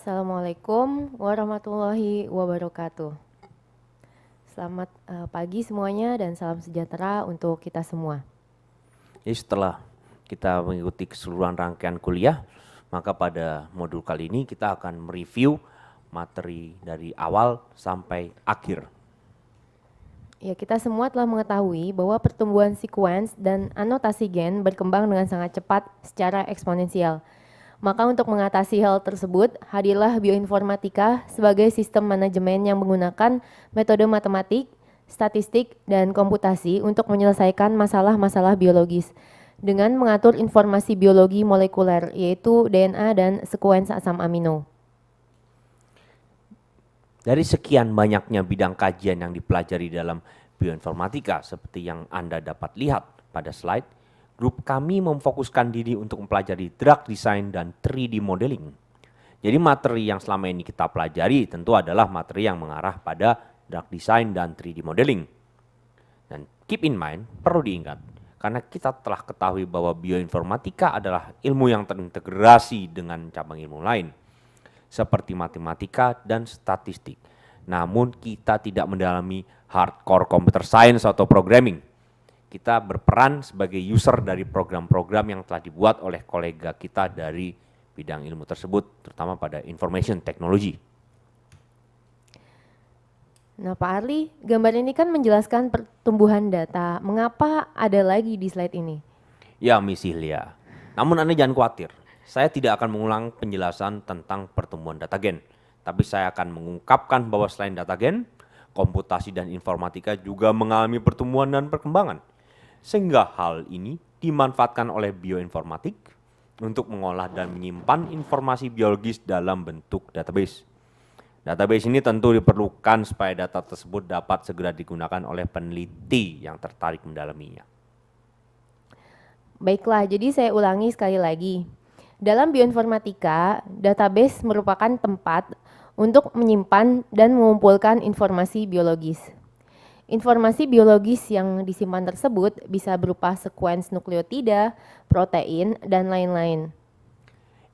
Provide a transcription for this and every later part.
Assalamualaikum warahmatullahi wabarakatuh. Selamat pagi semuanya dan salam sejahtera untuk kita semua. Jadi setelah kita mengikuti keseluruhan rangkaian kuliah, maka pada modul kali ini kita akan mereview materi dari awal sampai akhir. Ya, kita semua telah mengetahui bahwa pertumbuhan sequence dan anotasi gen berkembang dengan sangat cepat secara eksponensial. Maka untuk mengatasi hal tersebut, hadirlah bioinformatika sebagai sistem manajemen yang menggunakan metode matematik, statistik, dan komputasi untuk menyelesaikan masalah-masalah biologis dengan mengatur informasi biologi molekuler, yaitu DNA dan sekuens asam amino. Dari sekian banyaknya bidang kajian yang dipelajari dalam bioinformatika seperti yang Anda dapat lihat pada slide, grup kami memfokuskan diri untuk mempelajari drug design dan 3D modeling. Jadi materi yang selama ini kita pelajari tentu adalah materi yang mengarah pada drug design dan 3D modeling. Dan keep in mind, perlu diingat, karena kita telah ketahui bahwa bioinformatika adalah ilmu yang terintegrasi dengan cabang ilmu lain, seperti matematika dan statistik. Namun kita tidak mendalami hardcore computer science atau programming. Kita berperan sebagai user dari program-program yang telah dibuat oleh kolega kita dari bidang ilmu tersebut, terutama pada information technology. Nah, Pak Arli, gambar ini kan menjelaskan pertumbuhan data. Mengapa ada lagi di slide ini? Ya, Miss Hilya. Namun Anda jangan khawatir. Saya tidak akan mengulang penjelasan tentang pertumbuhan data gen. Tapi saya akan mengungkapkan bahwa selain data gen, komputasi dan informatika juga mengalami pertumbuhan dan perkembangan. Sehingga hal ini dimanfaatkan oleh bioinformatik untuk mengolah dan menyimpan informasi biologis dalam bentuk database. Database ini tentu diperlukan supaya data tersebut dapat segera digunakan oleh peneliti yang tertarik mendalaminya. Baiklah, jadi saya ulangi sekali lagi. Dalam bioinformatika, database merupakan tempat untuk menyimpan dan mengumpulkan informasi biologis. Informasi biologis yang disimpan tersebut bisa berupa sekuens nukleotida, protein, dan lain-lain.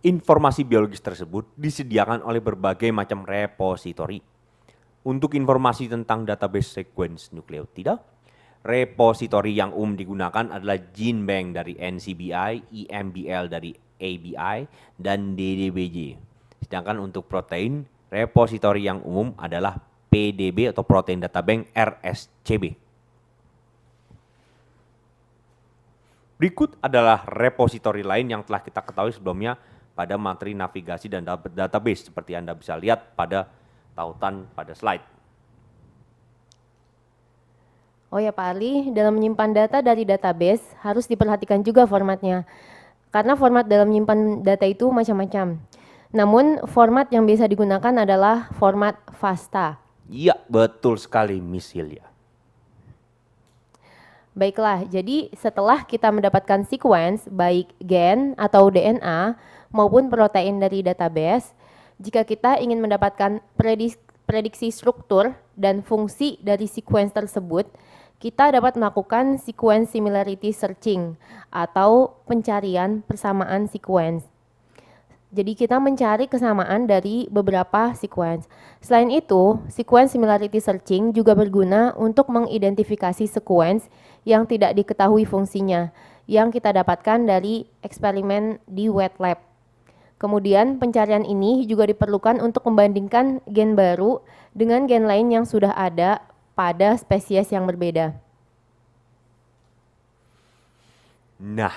Informasi biologis tersebut disediakan oleh berbagai macam repositori. Untuk informasi tentang database sekuens nukleotida, repositori yang umum digunakan adalah GenBank dari NCBI, EMBL dari ABI, dan DDBJ. Sedangkan untuk protein, repositori yang umum adalah PDB atau Protein Data Bank RSCB. Berikut adalah repositori lain yang telah kita ketahui sebelumnya pada materi navigasi dan database seperti Anda bisa lihat pada tautan pada slide. Oh ya Pak Ali, dalam menyimpan data dari database harus diperhatikan juga formatnya. Karena format dalam menyimpan data itu macam-macam. Namun format yang biasa digunakan adalah format FASTA. Iya, betul sekali Miss Hilya. Baiklah, jadi setelah kita mendapatkan sequence baik gen atau DNA maupun protein dari database, jika kita ingin mendapatkan prediksi struktur dan fungsi dari sequence tersebut, kita dapat melakukan sequence similarity searching atau pencarian persamaan sequence. Jadi kita mencari kesamaan dari beberapa sequence. Selain itu, sequence similarity searching juga berguna untuk mengidentifikasi sequence yang tidak diketahui fungsinya, yang kita dapatkan dari eksperimen di wet lab. Kemudian pencarian ini juga diperlukan untuk membandingkan gen baru dengan gen lain yang sudah ada pada spesies yang berbeda. Nah,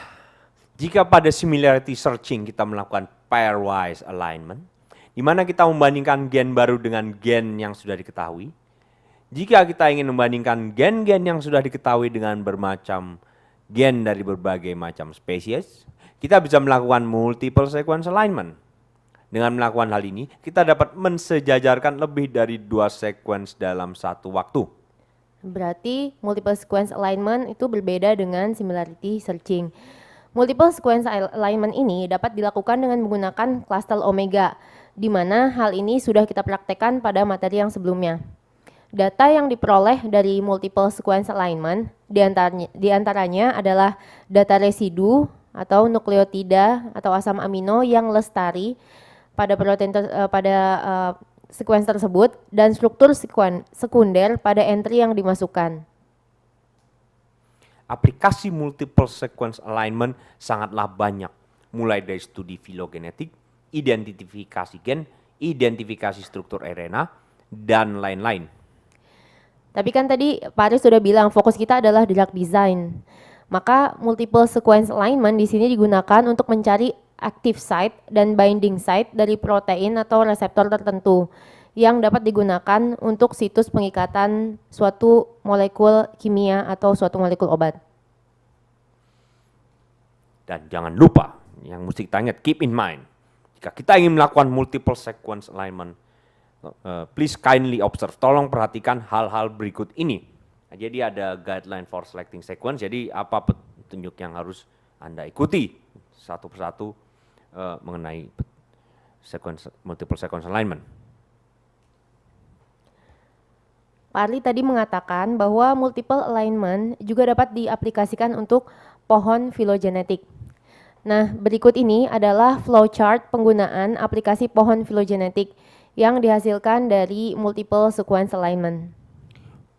jika pada similarity searching kita melakukan pairwise alignment, di mana kita membandingkan gen baru dengan gen yang sudah diketahui. Jika kita ingin membandingkan gen-gen yang sudah diketahui dengan bermacam gen dari berbagai macam spesies, kita bisa melakukan multiple sequence alignment. Dengan melakukan hal ini, kita dapat mensejajarkan lebih dari 2 sequence dalam satu waktu. Berarti multiple sequence alignment itu berbeda dengan similarity searching. Multiple sequence alignment ini dapat dilakukan dengan menggunakan cluster omega, di mana hal ini sudah kita praktekkan pada materi yang sebelumnya. Data yang diperoleh dari multiple sequence alignment diantaranya adalah data residu atau nukleotida atau asam amino yang lestari pada sequence tersebut dan struktur sekunder pada entry yang dimasukkan. Aplikasi multiple sequence alignment sangatlah banyak, mulai dari studi filogenetik, identifikasi gen, identifikasi struktur RNA, dan lain-lain. Tapi kan tadi Pak Aris sudah bilang fokus kita adalah drug design. Maka multiple sequence alignment di sini digunakan untuk mencari active site dan binding site dari protein atau reseptor tertentu yang dapat digunakan untuk situs pengikatan suatu molekul kimia atau suatu molekul obat. Dan jangan lupa, yang mesti kita ingat, keep in mind, jika kita ingin melakukan multiple sequence alignment, please kindly observe, tolong perhatikan hal-hal berikut ini. Nah, jadi ada guideline for selecting sequence, jadi apa petunjuk yang harus Anda ikuti satu persatu mengenai multiple sequence alignment. Pak Arli tadi mengatakan bahwa multiple alignment juga dapat diaplikasikan untuk pohon filogenetik. Nah, berikut ini adalah flowchart penggunaan aplikasi pohon filogenetik yang dihasilkan dari multiple sequence alignment.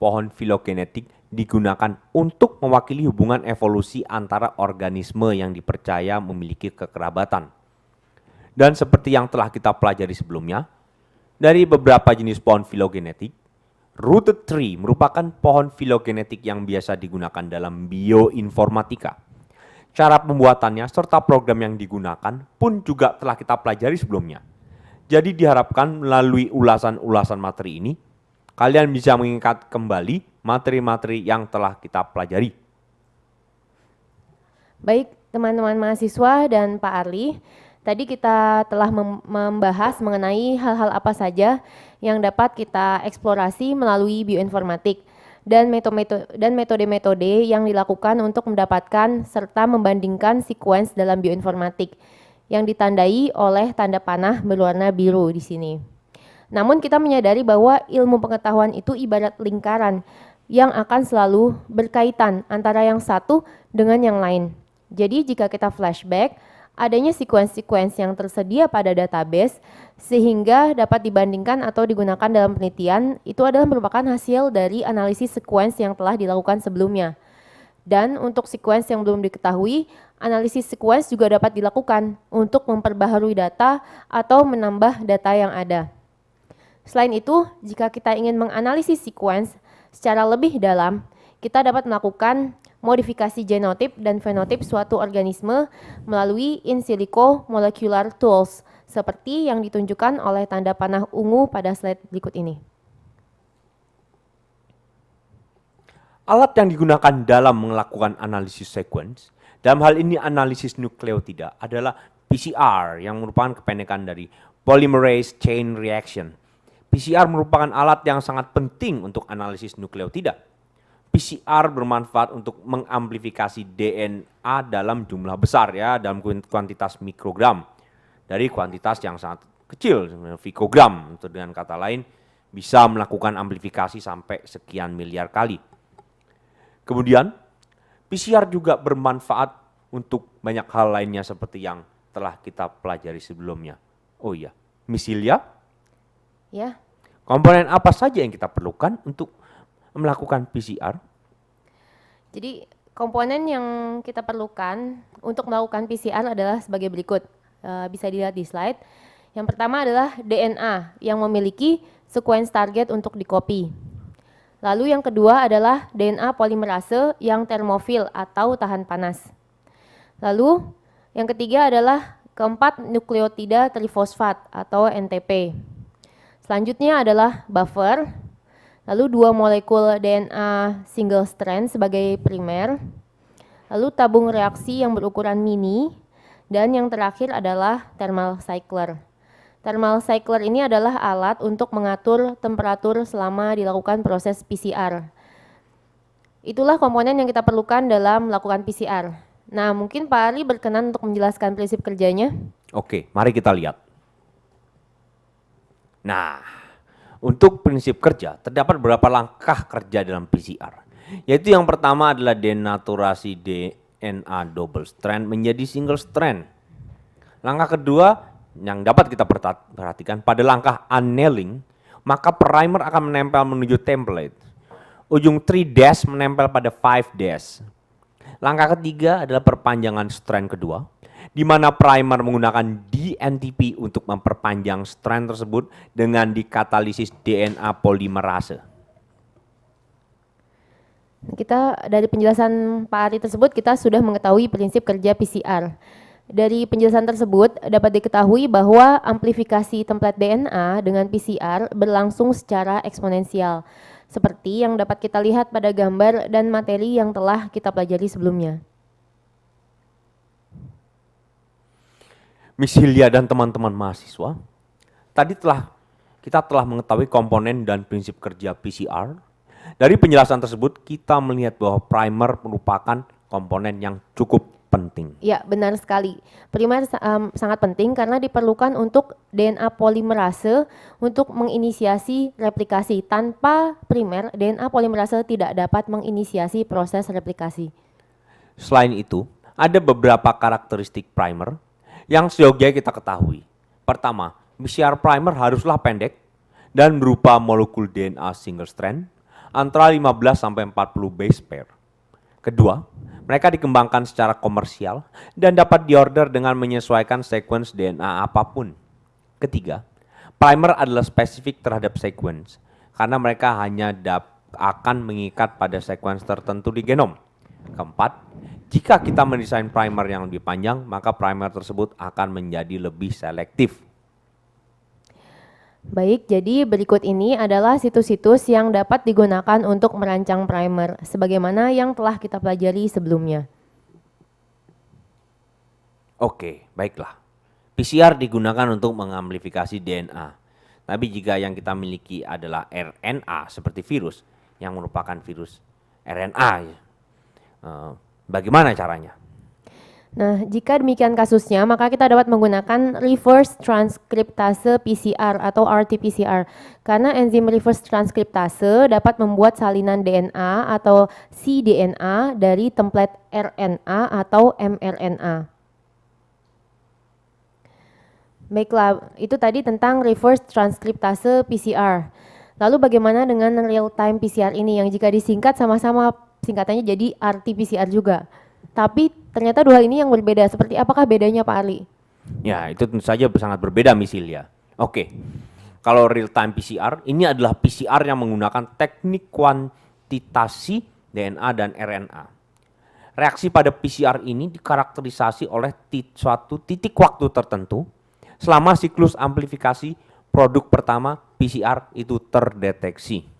Pohon filogenetik digunakan untuk mewakili hubungan evolusi antara organisme yang dipercaya memiliki kekerabatan. Dan seperti yang telah kita pelajari sebelumnya, dari beberapa jenis pohon filogenetik, rooted tree merupakan pohon filogenetik yang biasa digunakan dalam bioinformatika. Cara pembuatannya serta program yang digunakan pun juga telah kita pelajari sebelumnya. Jadi diharapkan melalui ulasan-ulasan materi ini, kalian bisa mengingat kembali materi-materi yang telah kita pelajari. Baik, teman-teman mahasiswa dan Pak Arli, tadi kita telah membahas mengenai hal-hal apa saja yang dapat kita eksplorasi melalui bioinformatik dan metode-metode yang dilakukan untuk mendapatkan serta membandingkan sequence dalam bioinformatik yang ditandai oleh tanda panah berwarna biru di sini. Namun kita menyadari bahwa ilmu pengetahuan itu ibarat lingkaran yang akan selalu berkaitan antara yang satu dengan yang lain. Jadi jika kita flashback, adanya sequence-sequence yang tersedia pada database sehingga dapat dibandingkan atau digunakan dalam penelitian, itu adalah merupakan hasil dari analisis sequence yang telah dilakukan sebelumnya. Dan untuk sequence yang belum diketahui, analisis sequence juga dapat dilakukan untuk memperbaharui data atau menambah data yang ada. Selain itu, jika kita ingin menganalisis sequence secara lebih dalam, kita dapat melakukan modifikasi genotip dan fenotip suatu organisme melalui in silico molecular tools seperti yang ditunjukkan oleh tanda panah ungu pada slide berikut ini. Alat yang digunakan dalam melakukan analisis sequence, dalam hal ini analisis nukleotida, adalah PCR yang merupakan kependekan dari polymerase chain reaction. PCR merupakan alat yang sangat penting untuk analisis nukleotida. PCR bermanfaat untuk mengamplifikasi DNA dalam jumlah besar ya, dalam kuantitas mikrogram dari kuantitas yang sangat kecil, pikogram, atau dengan kata lain bisa melakukan amplifikasi sampai sekian miliar kali. Kemudian PCR juga bermanfaat untuk banyak hal lainnya seperti yang telah kita pelajari sebelumnya. Oh iya, misilya? Ya. Komponen apa saja yang kita perlukan untuk melakukan PCR? Jadi komponen yang kita perlukan untuk melakukan PCR adalah sebagai berikut. Bisa dilihat di slide. Yang pertama adalah DNA yang memiliki sequence target untuk dikopi. Lalu yang kedua adalah DNA polimerase yang termofil atau tahan panas. Lalu yang ketiga adalah keempat nukleotida trifosfat atau NTP. Selanjutnya adalah buffer, lalu 2 molekul DNA single strand sebagai primer, lalu tabung reaksi yang berukuran mini, dan yang terakhir adalah thermal cycler. Thermal cycler ini adalah alat untuk mengatur temperatur selama dilakukan proses PCR. Itulah komponen yang kita perlukan dalam melakukan PCR. Nah, mungkin Pak Ari berkenan untuk menjelaskan prinsip kerjanya. Oke, mari kita lihat. Nah, untuk prinsip kerja, terdapat beberapa langkah kerja dalam PCR. Yaitu yang pertama adalah denaturasi DNA double strand menjadi single strand. Langkah kedua, yang dapat kita perhatikan pada langkah annealing, maka primer akan menempel menuju template. Ujung 3' menempel pada 5'. Langkah ketiga adalah perpanjangan strand kedua, di mana primer menggunakan DNTP untuk memperpanjang strand tersebut dengan dikatalisis DNA polimerase. Kita dari penjelasan Pak Ari tersebut kita sudah mengetahui prinsip kerja PCR. Dari penjelasan tersebut dapat diketahui bahwa amplifikasi template DNA dengan PCR berlangsung secara eksponensial, seperti yang dapat kita lihat pada gambar dan materi yang telah kita pelajari sebelumnya. Miss Hilya dan teman-teman mahasiswa, tadi kita telah mengetahui komponen dan prinsip kerja PCR. Dari penjelasan tersebut kita melihat bahwa primer merupakan komponen yang cukup penting. Ya, benar sekali. Primer sangat penting karena diperlukan untuk DNA polimerase untuk menginisiasi replikasi. Tanpa primer, DNA polimerase tidak dapat menginisiasi proses replikasi. Selain itu, ada beberapa karakteristik primer yang seyogyanya kita ketahui. Pertama, PCR primer haruslah pendek dan berupa molekul DNA single strand antara 15 sampai 40 base pair. Kedua, mereka dikembangkan secara komersial dan dapat diorder dengan menyesuaikan sequence DNA apapun. Ketiga, primer adalah spesifik terhadap sequence karena mereka hanya akan mengikat pada sequence tertentu di genom. Keempat, jika kita mendesain primer yang lebih panjang, maka primer tersebut akan menjadi lebih selektif. Baik, jadi berikut ini adalah situs-situs yang dapat digunakan untuk merancang primer, sebagaimana yang telah kita pelajari sebelumnya. Oke, baiklah. PCR digunakan untuk mengamplifikasi DNA. Tapi jika yang kita miliki adalah RNA seperti virus, yang merupakan virus RNA, bagaimana caranya? Nah, jika demikian kasusnya, maka kita dapat menggunakan reverse transkriptase PCR atau RT-PCR. Karena enzim reverse transkriptase dapat membuat salinan DNA atau cDNA dari template RNA atau mRNA. Baiklah, itu tadi tentang reverse transkriptase PCR. Lalu bagaimana dengan real-time PCR ini yang jika disingkat sama-sama singkatannya jadi RT-PCR juga? Tapi ternyata dua ini yang berbeda. Seperti apakah bedanya Pak Ali? Ya, itu tentu saja sangat berbeda Miss Hilya. Oke, kalau real time PCR, ini adalah PCR yang menggunakan teknik kuantitasi DNA dan RNA. Reaksi pada PCR ini dikarakterisasi oleh suatu titik waktu tertentu selama siklus amplifikasi produk pertama PCR itu terdeteksi.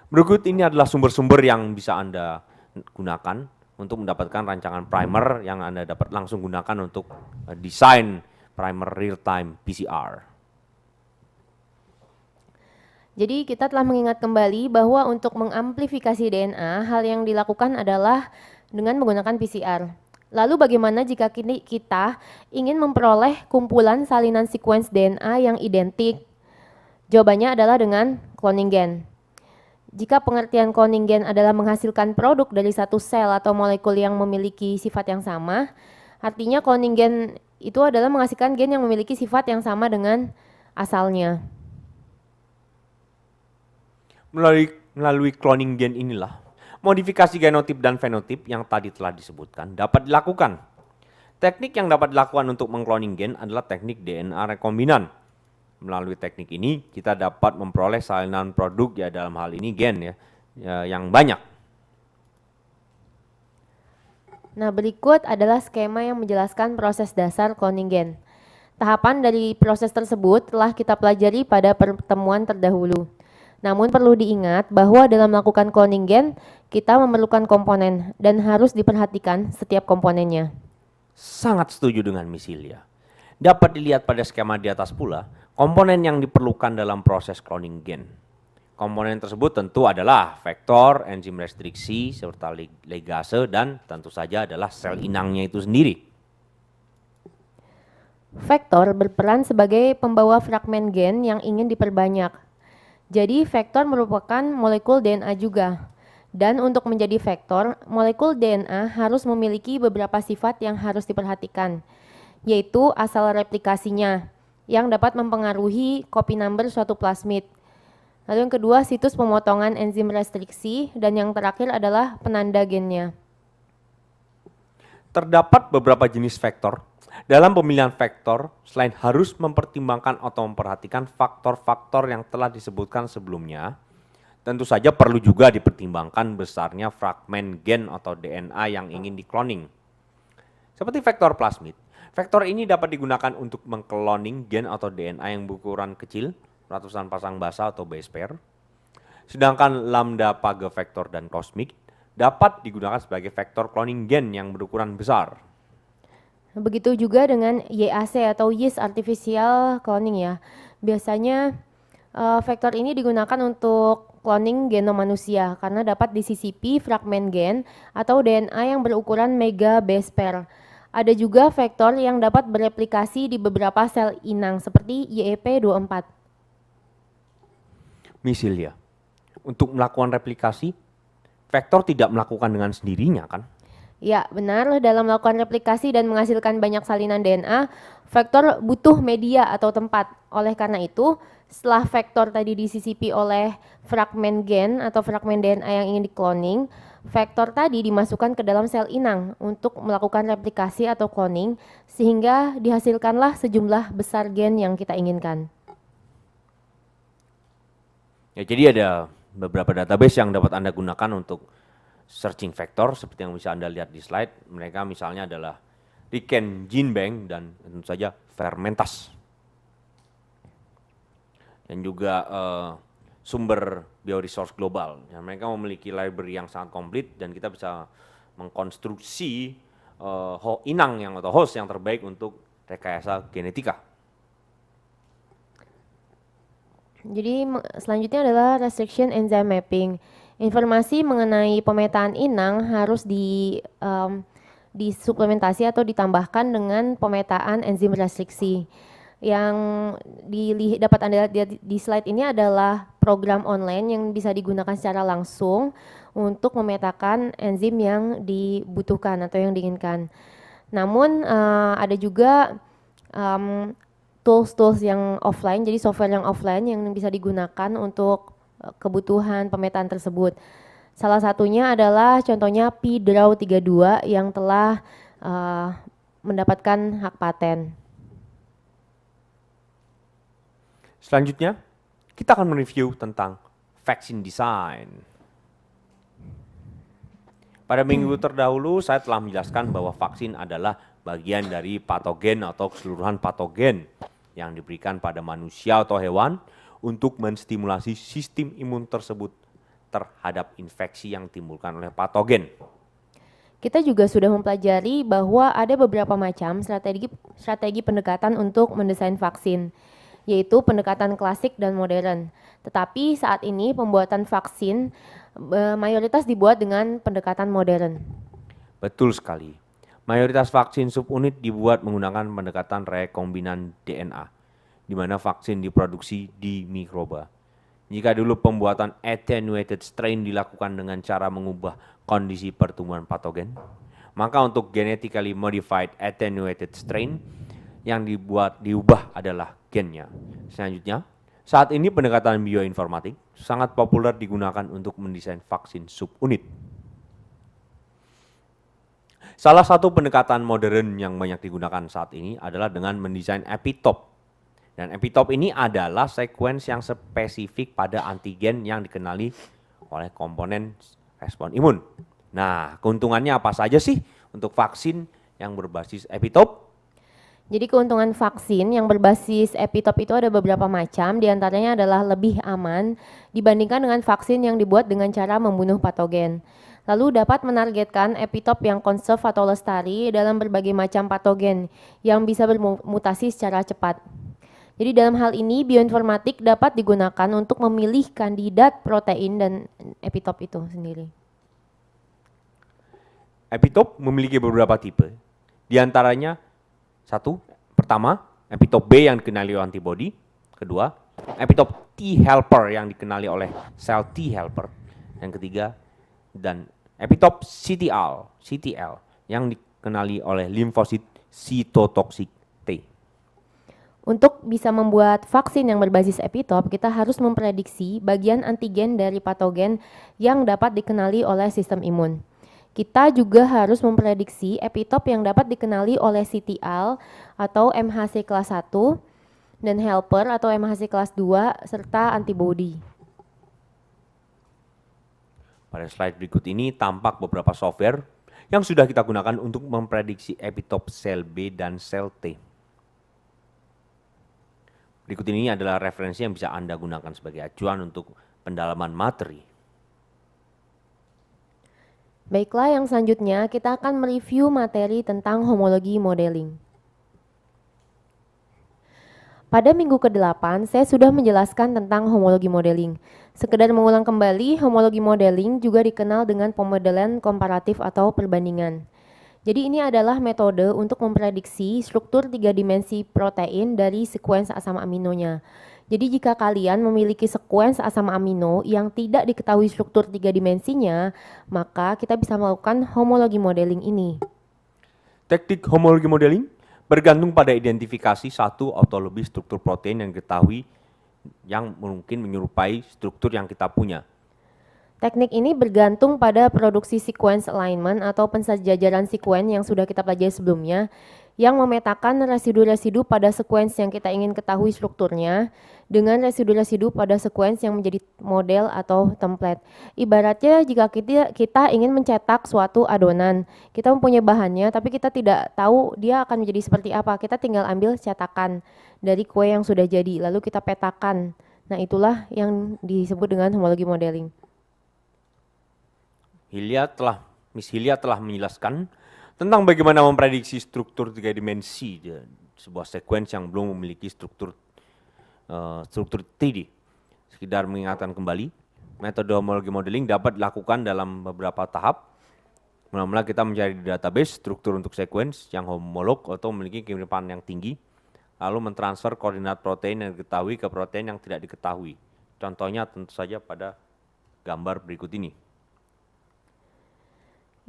Berikut ini adalah sumber-sumber yang bisa Anda gunakan untuk mendapatkan rancangan primer yang Anda dapat langsung gunakan untuk desain primer real-time PCR. Jadi kita telah mengingat kembali bahwa untuk mengamplifikasi DNA, hal yang dilakukan adalah dengan menggunakan PCR. Lalu bagaimana jika kita ingin memperoleh kumpulan salinan sequence DNA yang identik? Jawabannya adalah dengan cloning gen. Jika pengertian cloning gen adalah menghasilkan produk dari satu sel atau molekul yang memiliki sifat yang sama, artinya cloning gen itu adalah menghasilkan gen yang memiliki sifat yang sama dengan asalnya. Melalui cloning gen inilah, modifikasi genotip dan fenotip yang tadi telah disebutkan dapat dilakukan. Teknik yang dapat dilakukan untuk mengcloning gen adalah teknik DNA rekombinan. Melalui teknik ini kita dapat memperoleh salinan produk ya dalam hal ini gen yang banyak. Nah, berikut adalah skema yang menjelaskan proses dasar cloning gen. Tahapan dari proses tersebut telah kita pelajari pada pertemuan terdahulu. Namun perlu diingat bahwa dalam melakukan cloning gen kita memerlukan komponen dan harus diperhatikan setiap komponennya. Sangat setuju dengan Miss Hilya. Dapat dilihat pada skema di atas pula komponen yang diperlukan dalam proses cloning gen. Komponen tersebut tentu adalah vektor, enzim restriksi, serta ligase, dan tentu saja adalah sel inangnya itu sendiri. Vektor berperan sebagai pembawa fragmen gen yang ingin diperbanyak. Jadi vektor merupakan molekul DNA juga. Dan untuk menjadi vektor, molekul DNA harus memiliki beberapa sifat yang harus diperhatikan. yaitu asal replikasinya yang dapat mempengaruhi copy number suatu plasmid. Lalu yang kedua, situs pemotongan enzim restriksi, dan yang terakhir adalah penanda gennya. Terdapat beberapa jenis vektor. Dalam pemilihan vektor, selain harus mempertimbangkan atau memperhatikan faktor-faktor yang telah disebutkan sebelumnya, tentu saja perlu juga dipertimbangkan besarnya fragmen gen atau DNA yang ingin dikloning. Seperti vektor plasmid, vektor ini dapat digunakan untuk mengkloning gen atau DNA yang berukuran kecil, ratusan pasang basa atau base pair. Sedangkan lambda Page vektor dan cosmic dapat digunakan sebagai vektor cloning gen yang berukuran besar. Begitu juga dengan YAC atau yeast artificial cloning ya. Biasanya vektor ini digunakan untuk cloning genom manusia karena dapat disisipi fragmen gen atau DNA yang berukuran mega base pair. Ada juga vektor yang dapat bereplikasi di beberapa sel inang seperti YEP24. Misalnya, untuk melakukan replikasi, vektor tidak melakukan dengan sendirinya kan? Ya, benar. Dalam melakukan replikasi dan menghasilkan banyak salinan DNA, vektor butuh media atau tempat. Oleh karena itu, setelah vektor tadi disisipi oleh fragmen gen atau fragmen DNA yang ingin dikloning, vektor tadi dimasukkan ke dalam sel inang untuk melakukan replikasi atau cloning, sehingga dihasilkanlah sejumlah besar gen yang kita inginkan. Ya, jadi ada beberapa database yang dapat Anda gunakan untuk searching vektor seperti yang bisa Anda lihat di slide. Mereka misalnya adalah Riken GenBank dan tentu saja Fermentas. Dan juga sumber bioresource global. Ya, mereka memiliki library yang sangat komplit dan kita bisa mengkonstruksi inang yang atau host yang terbaik untuk rekayasa genetika. Jadi selanjutnya adalah restriction enzyme mapping. Informasi mengenai pemetaan inang harus disuplementasi atau ditambahkan dengan pemetaan enzim restriksi. Yang dapat Anda lihat di slide ini adalah program online yang bisa digunakan secara langsung untuk memetakan enzim yang dibutuhkan atau yang diinginkan. Namun ada juga tools yang offline, jadi software yang offline yang bisa digunakan untuk kebutuhan pemetaan tersebut. Salah satunya adalah contohnya pDraw32 yang telah mendapatkan hak paten. Selanjutnya, kita akan mereview tentang vaccine design. Pada minggu terdahulu, saya telah menjelaskan bahwa vaksin adalah bagian dari patogen atau keseluruhan patogen yang diberikan pada manusia atau hewan untuk menstimulasi sistem imun tersebut terhadap infeksi yang ditimbulkan oleh patogen. Kita juga sudah mempelajari bahwa ada beberapa macam strategi pendekatan untuk mendesain vaksin, yaitu pendekatan klasik dan modern. Tetapi saat ini pembuatan vaksin mayoritas dibuat dengan pendekatan modern. Betul sekali. Mayoritas vaksin subunit dibuat menggunakan pendekatan rekombinan DNA, di mana vaksin diproduksi di mikroba. Jika dulu pembuatan attenuated strain dilakukan dengan cara mengubah kondisi pertumbuhan patogen, maka untuk genetically modified attenuated strain yang diubah adalah gennya. Selanjutnya, saat ini pendekatan bioinformatik sangat populer digunakan untuk mendesain vaksin subunit. Salah satu pendekatan modern yang banyak digunakan saat ini adalah dengan mendesain epitope. Dan epitope ini adalah sequence yang spesifik pada antigen yang dikenali oleh komponen respon imun. Nah, keuntungannya apa saja sih untuk vaksin yang berbasis epitope? Jadi keuntungan vaksin yang berbasis epitope itu ada beberapa macam, diantaranya adalah lebih aman dibandingkan dengan vaksin yang dibuat dengan cara membunuh patogen. Lalu dapat menargetkan epitope yang konserv atau lestari dalam berbagai macam patogen yang bisa bermutasi secara cepat. Jadi dalam hal ini bioinformatik dapat digunakan untuk memilih kandidat protein dan epitope itu sendiri. Epitope memiliki beberapa tipe. Di antaranya pertama, epitope B yang dikenali oleh antibody. Kedua, epitope T helper yang dikenali oleh sel T helper. Yang ketiga, dan epitope CTL yang dikenali oleh limfosit sitotoksik T. Untuk bisa membuat vaksin yang berbasis epitop, kita harus memprediksi bagian antigen dari patogen yang dapat dikenali oleh sistem imun. Kita juga harus memprediksi epitop yang dapat dikenali oleh CTL atau MHC kelas 1 dan helper atau MHC kelas 2 serta antibody. Pada slide berikut ini tampak beberapa software yang sudah kita gunakan untuk memprediksi epitop sel B dan sel T. Berikut ini adalah referensi yang bisa Anda gunakan sebagai acuan untuk pendalaman materi. Baiklah, yang selanjutnya kita akan mereview materi tentang homologi modeling. Pada minggu ke-8, saya sudah menjelaskan tentang homologi modeling. Sekedar mengulang kembali, homologi modeling juga dikenal dengan pemodelan komparatif atau perbandingan. Jadi ini adalah metode untuk memprediksi struktur 3 dimensi protein dari sekuens asam aminonya. Jadi jika kalian memiliki sekuens asam amino yang tidak diketahui struktur 3 dimensinya, maka kita bisa melakukan homologi modeling ini. Teknik homologi modeling bergantung pada identifikasi satu atau lebih struktur protein yang diketahui yang mungkin menyerupai struktur yang kita punya. Teknik ini bergantung pada produksi sequence alignment atau pensejajaran sekuen yang sudah kita pelajari sebelumnya, yang memetakan residu-residu pada sequence yang kita ingin ketahui strukturnya dengan residu-residu pada sequence yang menjadi model atau template. Ibaratnya jika kita ingin mencetak suatu adonan, kita mempunyai bahannya tapi kita tidak tahu dia akan menjadi seperti apa, kita tinggal ambil cetakan dari kue yang sudah jadi lalu kita petakan. Nah, itulah yang disebut dengan homologi modeling. Miss Hilya telah menjelaskan tentang bagaimana memprediksi struktur 3 dimensi di sebuah sekuens yang belum memiliki struktur 3D. Sekedar mengingatkan kembali, metode homologi modeling dapat dilakukan dalam beberapa tahap. Mula-mula kita mencari di database struktur untuk sekuens yang homolog atau memiliki kemiripan yang tinggi, lalu mentransfer koordinat protein yang diketahui ke protein yang tidak diketahui. Contohnya tentu saja pada gambar berikut ini.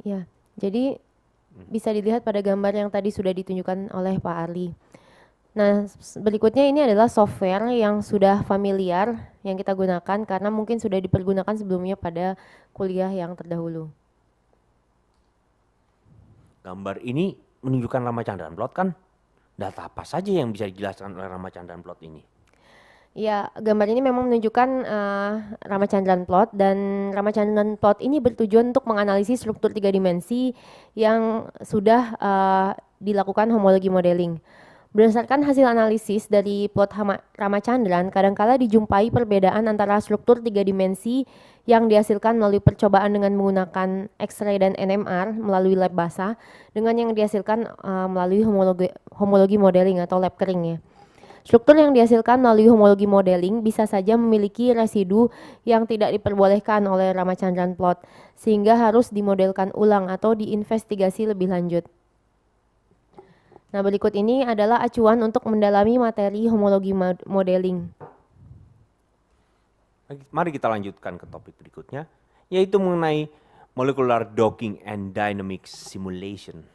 Ya, jadi bisa dilihat pada gambar yang tadi sudah ditunjukkan oleh Pak Arli. Nah, berikutnya ini adalah software yang sudah familiar yang kita gunakan karena mungkin sudah dipergunakan sebelumnya pada kuliah yang terdahulu. Gambar ini menunjukkan Ramachandran plot kan? Data apa saja yang bisa dijelaskan oleh Ramachandran plot ini? Ya, gambar ini memang menunjukkan Ramachandran plot, dan Ramachandran plot ini bertujuan untuk menganalisis struktur 3 dimensi yang sudah dilakukan homologi modeling. Berdasarkan hasil analisis dari plot Ramachandran, kadangkala dijumpai perbedaan antara struktur 3 dimensi yang dihasilkan melalui percobaan dengan menggunakan X-ray dan NMR melalui lab basah dengan yang dihasilkan melalui homologi modeling atau lab kering ya. Struktur yang dihasilkan melalui homologi modeling bisa saja memiliki residu yang tidak diperbolehkan oleh Ramachandran plot, sehingga harus dimodelkan ulang atau diinvestigasi lebih lanjut. Nah, berikut ini adalah acuan untuk mendalami materi homologi modeling. Mari kita lanjutkan ke topik berikutnya, yaitu mengenai molecular docking and dynamic simulation.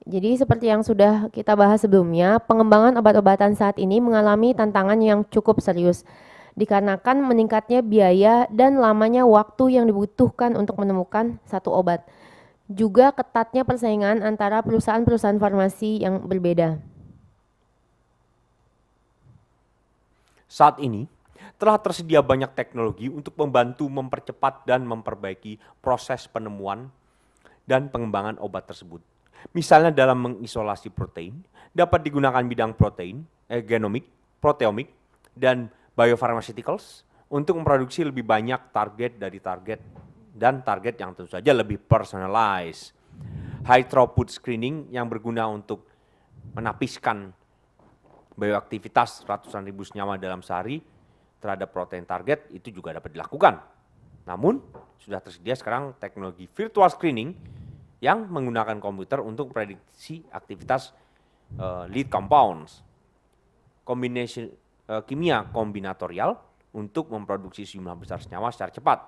Jadi seperti yang sudah kita bahas sebelumnya, pengembangan obat-obatan saat ini mengalami tantangan yang cukup serius dikarenakan meningkatnya biaya dan lamanya waktu yang dibutuhkan untuk menemukan satu obat. Juga ketatnya persaingan antara perusahaan-perusahaan farmasi yang berbeda. Saat ini telah tersedia banyak teknologi untuk membantu mempercepat dan memperbaiki proses penemuan dan pengembangan obat tersebut. Misalnya dalam mengisolasi protein, dapat digunakan bidang protein, genomik, proteomik, dan biopharmaceuticals untuk memproduksi lebih banyak target yang tentu saja lebih personalized. High throughput screening yang berguna untuk menapiskan bioaktivitas ratusan ribu senyawa dalam sehari terhadap protein target itu juga dapat dilakukan. Namun, sudah tersedia sekarang teknologi virtual screening yang menggunakan komputer untuk prediksi aktivitas lead compounds, kombinasi kimia kombinatorial untuk memproduksi sejumlah besar senyawa secara cepat.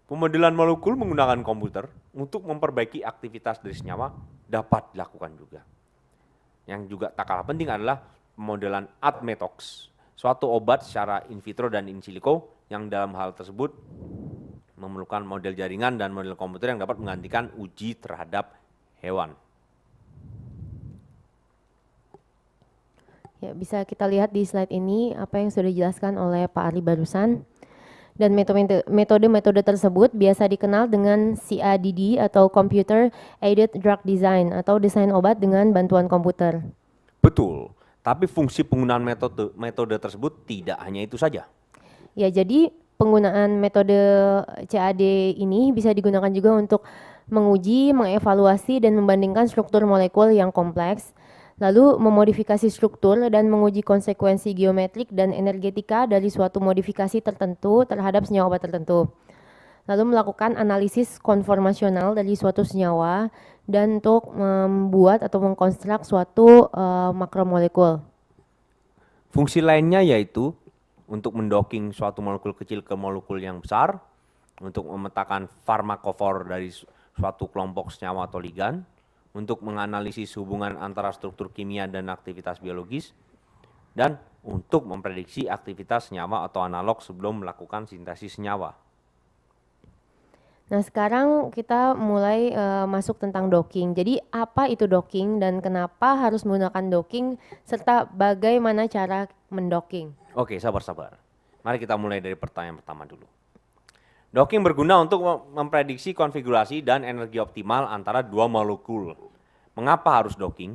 Pemodelan molekul menggunakan komputer untuk memperbaiki aktivitas dari senyawa dapat dilakukan juga. Yang juga tak kalah penting adalah pemodelan admetox, suatu obat secara in vitro dan in silico yang dalam hal tersebut memerlukan model jaringan dan model komputer yang dapat menggantikan uji terhadap hewan. Ya, bisa kita lihat di slide ini apa yang sudah dijelaskan oleh Pak Ari barusan. Dan metode-metode tersebut biasa dikenal dengan CADD atau Computer Aided Drug Design atau desain obat dengan bantuan komputer. Betul, tapi fungsi penggunaan metode tersebut tidak hanya itu saja. Ya, jadi penggunaan metode CAD ini bisa digunakan juga untuk menguji, mengevaluasi, dan membandingkan struktur molekul yang kompleks, lalu memodifikasi struktur dan menguji konsekuensi geometrik dan energetika dari suatu modifikasi tertentu terhadap senyawa obat tertentu. Lalu melakukan analisis konformasional dari suatu senyawa dan untuk membuat atau mengkonstruk suatu makromolekul. Fungsi lainnya yaitu untuk mendocking suatu molekul kecil ke molekul yang besar, untuk memetakan farmakofor dari suatu kelompok senyawa atau ligan, untuk menganalisis hubungan antara struktur kimia dan aktivitas biologis, dan untuk memprediksi aktivitas senyawa atau analog sebelum melakukan sintesis senyawa. Nah, sekarang kita mulai masuk tentang docking. Jadi, apa itu docking dan kenapa harus menggunakan docking serta bagaimana cara mendocking? Oke, sabar-sabar. Mari kita mulai dari pertanyaan pertama dulu. Docking berguna untuk memprediksi konfigurasi dan energi optimal antara dua molekul. Mengapa harus docking?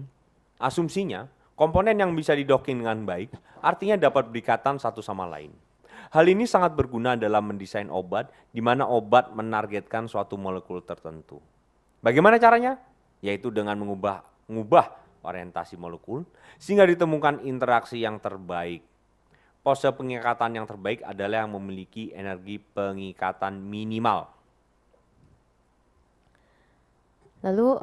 Asumsinya, komponen yang bisa didocking dengan baik artinya dapat berikatan satu sama lain. Hal ini sangat berguna dalam mendesain obat di mana obat menargetkan suatu molekul tertentu. Bagaimana caranya? Yaitu dengan mengubah orientasi molekul sehingga ditemukan interaksi yang terbaik. Pose pengikatan yang terbaik adalah yang memiliki energi pengikatan minimal. Lalu,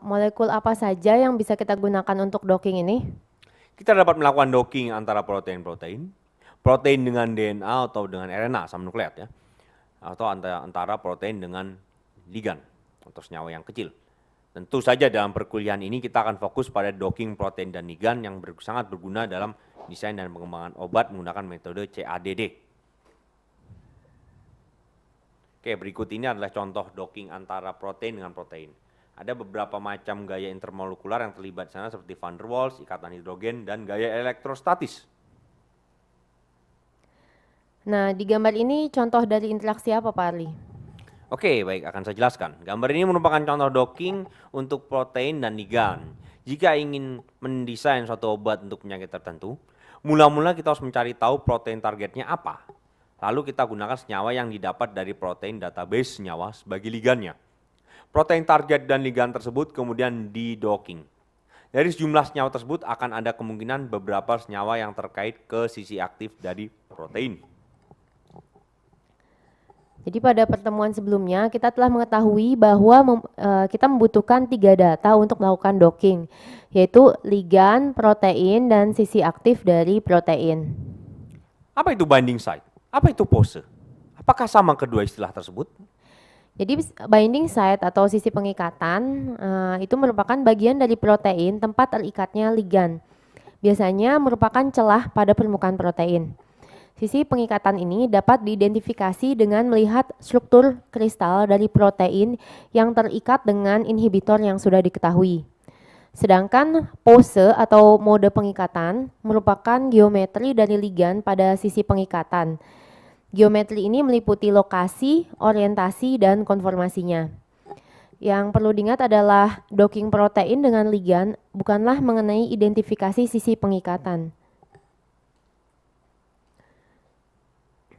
molekul apa saja yang bisa kita gunakan untuk docking ini? Kita dapat melakukan docking antara protein-protein, protein dengan DNA atau dengan RNA, asam nukleat ya, atau antara protein dengan ligan atau senyawa yang kecil. Tentu saja dalam perkuliahan ini kita akan fokus pada docking protein dan ligan yang sangat berguna dalam desain dan pengembangan obat menggunakan metode CADD. Oke, berikut ini adalah contoh docking antara protein dengan protein. Ada beberapa macam gaya intermolekular yang terlibat di sana seperti van der Waals, ikatan hidrogen, dan gaya elektrostatis. Nah, di gambar ini contoh dari interaksi apa, Pak Arli? Oke, baik, akan saya jelaskan. Gambar ini merupakan contoh docking untuk protein dan ligan. Jika ingin mendesain suatu obat untuk penyakit tertentu, mula-mula kita harus mencari tahu protein targetnya apa. Lalu kita gunakan senyawa yang didapat dari protein database senyawa sebagai ligannya. Protein target dan ligan tersebut kemudian di-docking. Dari sejumlah senyawa tersebut akan ada kemungkinan beberapa senyawa yang terkait ke sisi aktif dari protein. Jadi pada pertemuan sebelumnya kita telah mengetahui bahwa kita membutuhkan 3 data untuk melakukan docking, yaitu ligan, protein, dan sisi aktif dari protein. Apa itu binding site? Apa itu pose? Apakah sama kedua istilah tersebut? Jadi binding site atau sisi pengikatan itu merupakan bagian dari protein tempat terikatnya ligan. Biasanya merupakan celah pada permukaan protein. Sisi pengikatan ini dapat diidentifikasi dengan melihat struktur kristal dari protein yang terikat dengan inhibitor yang sudah diketahui. Sedangkan pose atau mode pengikatan merupakan geometri dari ligan pada sisi pengikatan. Geometri ini meliputi lokasi, orientasi, dan konformasinya. Yang perlu diingat adalah docking protein dengan ligan bukanlah mengenai identifikasi sisi pengikatan.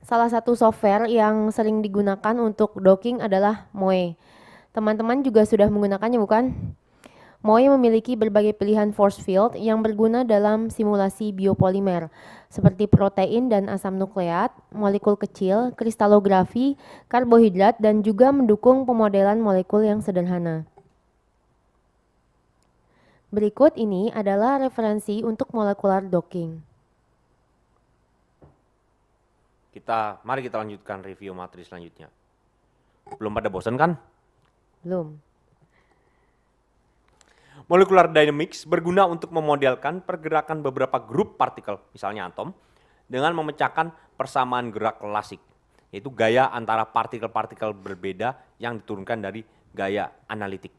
Salah satu software yang sering digunakan untuk docking adalah MOE. Teman-teman juga sudah menggunakannya, bukan? MOE memiliki berbagai pilihan force field yang berguna dalam simulasi biopolimer, seperti protein dan asam nukleat, molekul kecil, kristalografi, karbohidrat, dan juga mendukung pemodelan molekul yang sederhana. Berikut ini adalah referensi untuk molecular docking. Mari kita lanjutkan review materi selanjutnya. Belum pada bosan kan? Belum. Molecular dynamics berguna untuk memodelkan pergerakan beberapa grup partikel, misalnya atom, dengan memecahkan persamaan gerak klasik, yaitu gaya antara partikel-partikel berbeda yang diturunkan dari gaya analitik.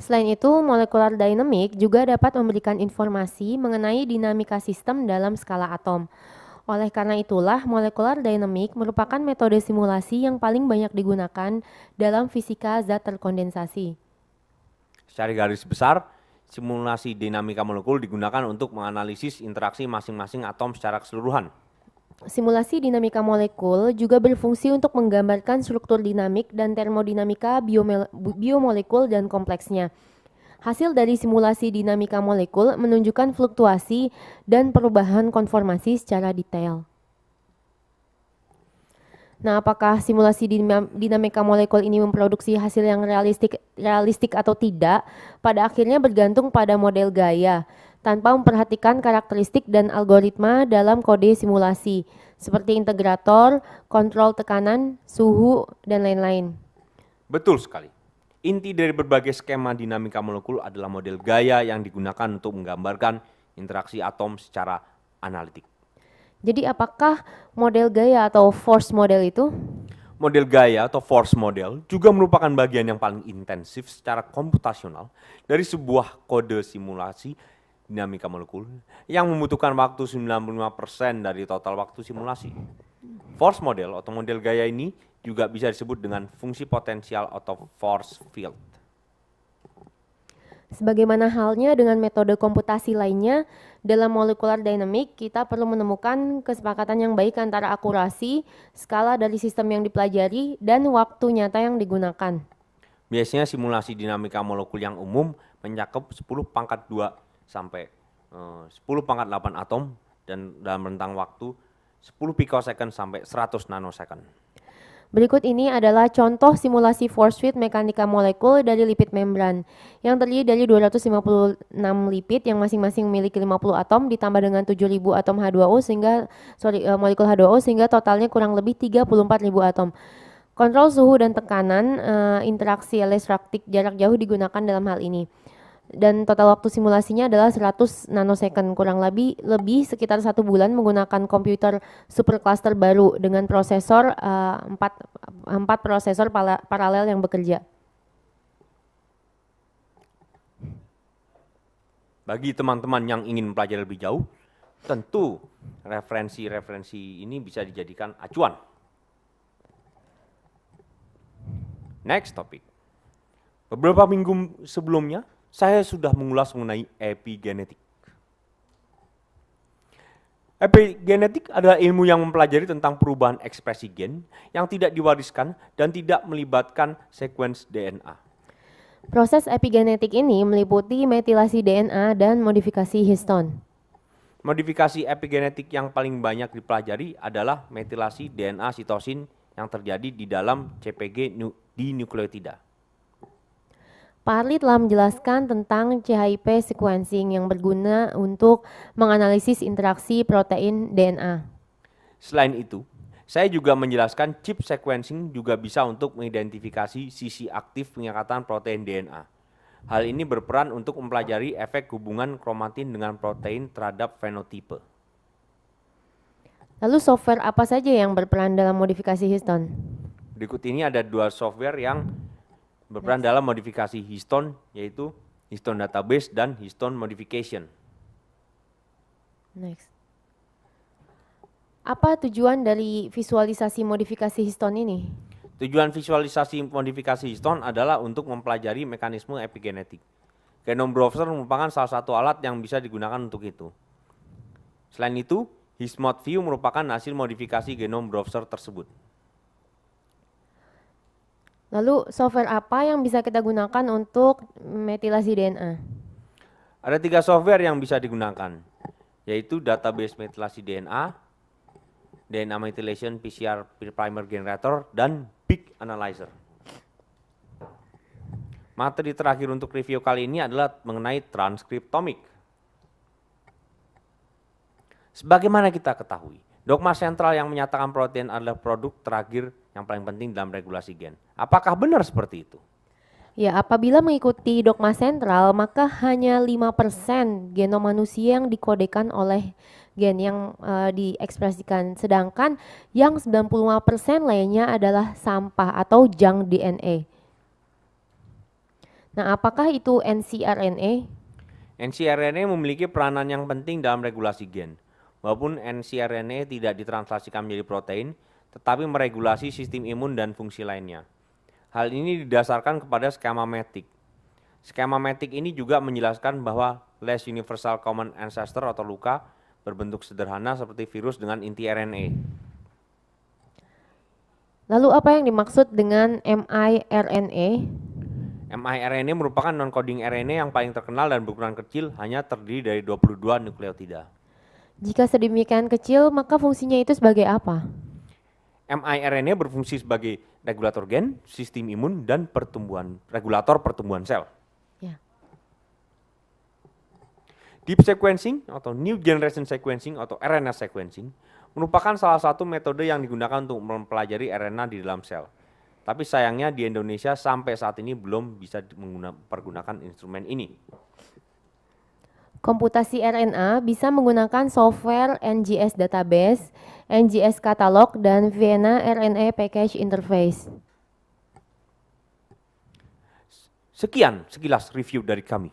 Selain itu, molecular dynamic juga dapat memberikan informasi mengenai dinamika sistem dalam skala atom. Oleh karena itulah, molecular dynamic merupakan metode simulasi yang paling banyak digunakan dalam fisika zat terkondensasi. Secara garis besar, simulasi dinamika molekul digunakan untuk menganalisis interaksi masing-masing atom secara keseluruhan. Simulasi dinamika molekul juga berfungsi untuk menggambarkan struktur dinamik dan termodinamika biomolekul dan kompleksnya. Hasil dari simulasi dinamika molekul menunjukkan fluktuasi dan perubahan konformasi secara detail. Nah, apakah simulasi dinamika molekul ini memproduksi hasil yang realistik atau tidak, pada akhirnya bergantung pada model gaya, tanpa memperhatikan karakteristik dan algoritma dalam kode simulasi, seperti integrator, kontrol tekanan, suhu, dan lain-lain. Betul sekali. Inti dari berbagai skema dinamika molekul adalah model gaya yang digunakan untuk menggambarkan interaksi atom secara analitik. Jadi apakah model gaya atau force model itu? Model gaya atau force model juga merupakan bagian yang paling intensif secara komputasional dari sebuah kode simulasi dinamika molekul yang membutuhkan waktu 95% dari total waktu simulasi. Force model atau model gaya ini juga bisa disebut dengan fungsi potensial atau force field. Sebagaimana halnya dengan metode komputasi lainnya, dalam molecular dynamic kita perlu menemukan kesepakatan yang baik antara akurasi, skala dari sistem yang dipelajari, dan waktu nyata yang digunakan. Biasanya simulasi dinamika molekul yang umum mencakup 10 pangkat 2 sampai 10 pangkat 8 atom dan dalam rentang waktu 10 pikosecond sampai 100 nanosecond. Berikut ini adalah contoh simulasi force field mekanika molekul dari lipid membran yang terdiri dari 256 lipid yang masing-masing memiliki 50 atom ditambah dengan 7.000 atom H2O molekul H2O sehingga totalnya kurang lebih 34.000 atom. Kontrol suhu dan tekanan interaksi elektrik jarak jauh digunakan dalam hal ini. Dan total waktu simulasinya adalah 100 nanosecond, kurang lebih sekitar 1 bulan menggunakan komputer supercluster baru dengan prosesor 4 prosesor paralel yang bekerja. Bagi teman-teman yang ingin mempelajari lebih jauh, tentu referensi-referensi ini bisa dijadikan acuan. Next topic. Beberapa minggu sebelumnya, saya sudah mengulas mengenai epigenetik. Epigenetik adalah ilmu yang mempelajari tentang perubahan ekspresi gen yang tidak diwariskan dan tidak melibatkan sekuens DNA. Proses epigenetik ini meliputi metilasi DNA dan modifikasi histon. Modifikasi epigenetik yang paling banyak dipelajari adalah metilasi DNA sitosin yang terjadi di dalam CPG di nukleotida. Pak Harli telah menjelaskan tentang CHIP sequencing yang berguna untuk menganalisis interaksi protein DNA. Selain itu, saya juga menjelaskan chip sequencing juga bisa untuk mengidentifikasi sisi aktif pengikatan protein DNA. Hal ini berperan untuk mempelajari efek hubungan kromatin dengan protein terhadap fenotipe. Lalu software apa saja yang berperan dalam modifikasi histon? Berikut ini ada 2 software yang berperan dalam modifikasi histon, yaitu Histon Database dan Histon Modification. Next. Apa tujuan dari visualisasi modifikasi histon ini? Tujuan visualisasi modifikasi histon adalah untuk mempelajari mekanisme epigenetik. Genome Browser merupakan salah satu alat yang bisa digunakan untuk itu. Selain itu, HisModView merupakan hasil modifikasi Genome Browser tersebut. Lalu software apa yang bisa kita gunakan untuk metilasi DNA? Ada 3 software yang bisa digunakan, yaitu Database Metilasi DNA, DNA Methylation PCR Primer Generator, dan Big Analyzer. Materi terakhir untuk review kali ini adalah mengenai transkriptomik. Sebagaimana kita ketahui, dogma sentral yang menyatakan protein adalah produk terakhir yang paling penting dalam regulasi gen. Apakah benar seperti itu? Ya, apabila mengikuti dogma sentral, maka hanya 5% genom manusia yang dikodekan oleh gen yang diekspresikan, sedangkan yang 95% lainnya adalah sampah atau junk DNA. Nah, apakah itu ncRNA? ncRNA memiliki peranan yang penting dalam regulasi gen. Walaupun ncRNA tidak ditranslasikan menjadi protein, tetapi meregulasi sistem imun dan fungsi lainnya. Hal ini didasarkan kepada skema metik. Skema metik ini juga menjelaskan bahwa less universal common ancestor atau LUCA berbentuk sederhana seperti virus dengan inti RNA. Lalu apa yang dimaksud dengan miRNA? miRNA merupakan non-coding RNA yang paling terkenal dan berukuran kecil, hanya terdiri dari 22 nukleotida. Jika sedemikian kecil, maka fungsinya itu sebagai apa? miRNA berfungsi sebagai regulator gen, sistem imun, dan regulator pertumbuhan sel. Ya. Deep sequencing atau New Generation Sequencing atau RNA sequencing merupakan salah satu metode yang digunakan untuk mempelajari RNA di dalam sel. Tapi sayangnya di Indonesia sampai saat ini belum bisa mempergunakan instrumen ini. Komputasi RNA bisa menggunakan software NGS Database, NGS Catalog, dan Vienna RNA Package Interface. Sekian sekilas review dari kami.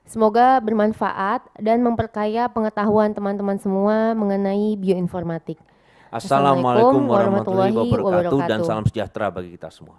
Semoga bermanfaat dan memperkaya pengetahuan teman-teman semua mengenai bioinformatik. Assalamualaikum warahmatullahi wabarakatuh dan salam sejahtera bagi kita semua.